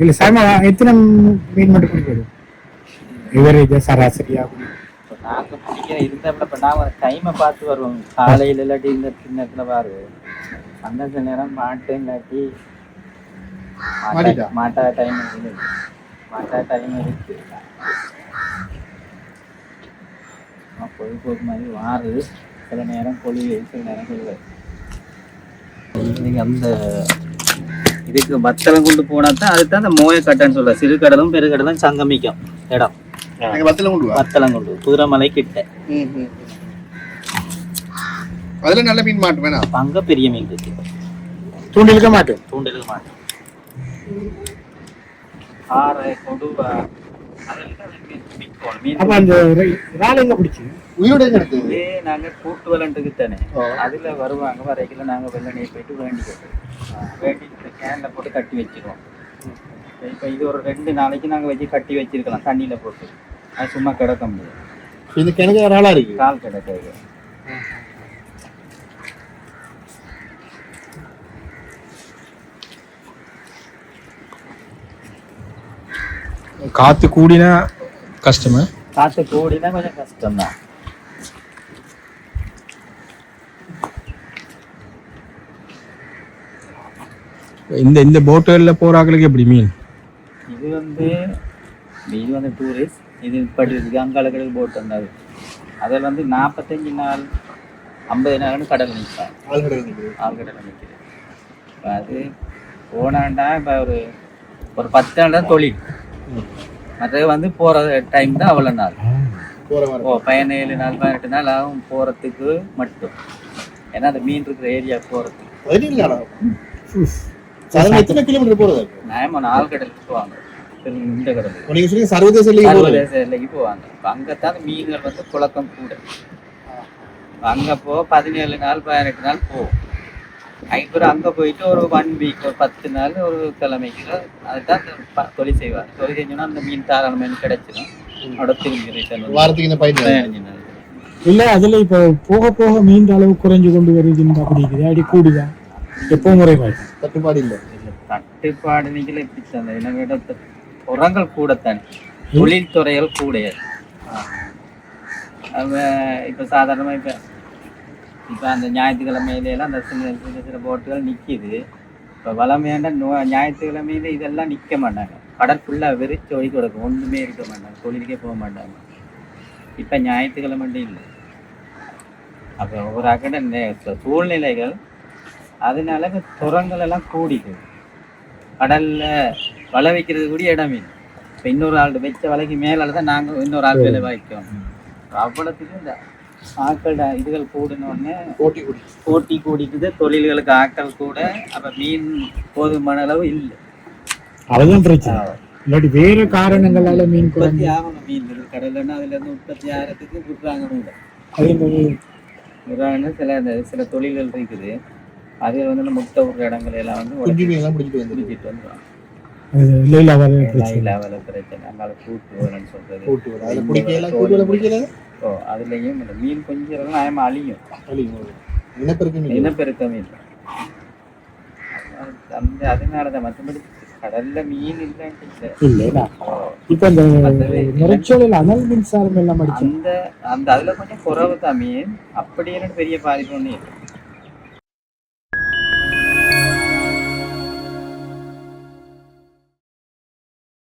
இல்ல சார் எத்தனை மீன் மட்டும் பிடிக்கிறது இவரேஜா சராசரியா? இப்போ நாங்கள் பிடிக்கிற இருந்தாப்புல இப்போ நான் டைமை பார்த்து வருவோம். காலையில் இல்லாட்டி இந்த நேரத்தில் பாரு அந்த சில நேரம் மாட்டு இல்லாட்டி மாட்டா டைம் இருக்குது. மாட்டா டைம் இருக்கு பொழுதுபோக்கு மாதிரி வாரு. சில நேரம் பொழிவு, சில நேரம் கொள்வார். நீங்கள் அந்த இதுக்கு வத்தலம் கொண்டு போனா தான் அதுதான் அந்த மோயக்கட்டைன்னு சொல்ற. சிறு கடலும் பெருகடலும் சங்கமிக்கும் இடம். வத்தலம் கொண்டு குதிரைமலை கிட்ட அதுல நல்ல மீன் மாட்டு வேணா அங்க பெரிய மீன் இருக்கு. தூண்டிலுக்க மாட்டேன் ஆறு கொடுவா நாங்க கூட்டு விளையாண்டுக்கு தானே அதுல வருவாங்க. வரைக்கும் நாங்க வெள்ளனையை போயிட்டு வேண்டிட்டு கேன்ல போட்டு கட்டி வச்சிருவோம். இப்ப இது ஒரு 2 நாளைக்கு நாங்க வச்சு கட்டி வச்சிருக்கலாம் தண்ணியில போட்டு. அது சும்மா கிடக்க முடியும். இந்த கிணக்கு ஒரு ஆளா இருக்கு கால் கிடக்காது. காத்து கூடினா கஷ்டமா? காத்து கூடினா கொஞ்சம் கஷ்டம்தான். இந்த போட்டுகள்ல போறாங்களுக்கு எப்படி மீன்? இது வந்து டூரிஸ்ட். இது படிக்கிறதுக்கு அங்காளங்களுக்கு போட் வந்தாது. அதில் வந்து 45 நாள் 50 நாள்னு கடல் நிற்கும். ஆழ்கடல் நிற்குது. இப்போ அது போனாண்டா இப்போ ஒரு 10 நாள் தான் தொழில். மற்றது வந்து போகிற டைம் தான் அவ்வளோ நாள். 17 நாள் 18 நாள் ஆகும் போகிறதுக்கு மட்டும். ஏன்னா அந்த மீன் இருக்கிற ஏரியா போகிறதுக்கு. எத்தனை கிலோமீட்டர் போறது? நியாயமான ஆழ்கடலுக்கு போவாங்க. இந்த கடல் நீங்க சொல்லி சர்வதேச எல்லைக்கு போவாங்க. அங்கத்தான் மீன்கள் வந்து புழக்கம் கூட. அங்க 17 நாள் 18 நாள் போகும். அதுக்கப்புறம் அங்க போயிட்டு ஒரு 1 வீக் ஒரு 10 நாள் ஒரு கிழமைக்கு அதுதான் தொழில் செய்வார். தொழில் செஞ்சோன்னா அந்த மீன் தாராளமாக கிடைச்சிடும். அதோட திரும்பி வாரத்துக்கு 15 நாள் இல்ல. அதுல இப்போ போக போக மீன் அளவு குறைஞ்சு கொண்டு வருதுன்னு அப்படி இருக்குது. அப்படி கூடுதா? எப்போ முறைகள் தட்டுப்பாடு இல்லை. தட்டுப்பாடு நீங்களே பிடிச்சாங்க. என்ன உரங்கள் கூடத்தானே, தொழில்துறைகள் கூட. இப்போ சாதாரணமாக இப்போ அந்த ஞாயிற்றுக்கிழமையிலாம் அந்த சில போட்டுகள் நிற்கிது. இப்போ வளமையான ஞாயிற்றுக்கிழமையில இதெல்லாம் நிற்க மாட்டாங்க. கடல் ஃபுல்லாக வெறிச்சு ஒழிக்க கிடக்கும். ஒன்றுமே இருக்க மாட்டாங்க. தொழிலுக்கே போக மாட்டாங்க. இப்போ ஞாயிற்றுக்கிழமை இல்லை. அப்போ ஒரு அக்கட சூழ்நிலைகள் அதனால துறங்கள் எல்லாம் கூடிக்குது. கடல்ல வலை வைக்கிறது கூட இடம் இல்லை. இப்போ இன்னொரு ஆள் வச்ச வலைக்கு மேலால தான் நாங்கள் இன்னொரு ஆள் வேலை வைக்கோம். அவ்வளோத்துக்கு இந்த ஆக்கள் இதுகள் கூடனோடனே போட்டி கூடிக்குது. தொழில்களுக்கு ஆக்கள் கூட. அப்போ மீன் போதுமான அளவு இல்லை. அதுதான் பிரச்சனை. இல்லாட்டி வேறு காரணங்களால மீன் உற்பத்தி ஆகணும். மீன் கடல்னா அதுல இருந்து உற்பத்தி ஆகிறதுக்கு விடுறாங்க. சில தொழில்கள் இருக்குது. அதில் வந்து முட்டை விடுற இடங்கள் எல்லாம் வந்து பிடிச்சிட்டு வந்துடுவாங்க. பிரச்சனை அங்கால கூட்டு சொல்றது. அதுலயும் மீன் கொஞ்சம் நியாயமா அழியும். இனப்பெருக்கமே இல்லை. அதனாலதான் மற்றபடி கடல்ல மீன் இல்லைன்னு அந்த அதுல கொஞ்சம் குறவு தான் மீன். அப்படி பெரிய பாதிப்பு ஒண்ணு இல்லை.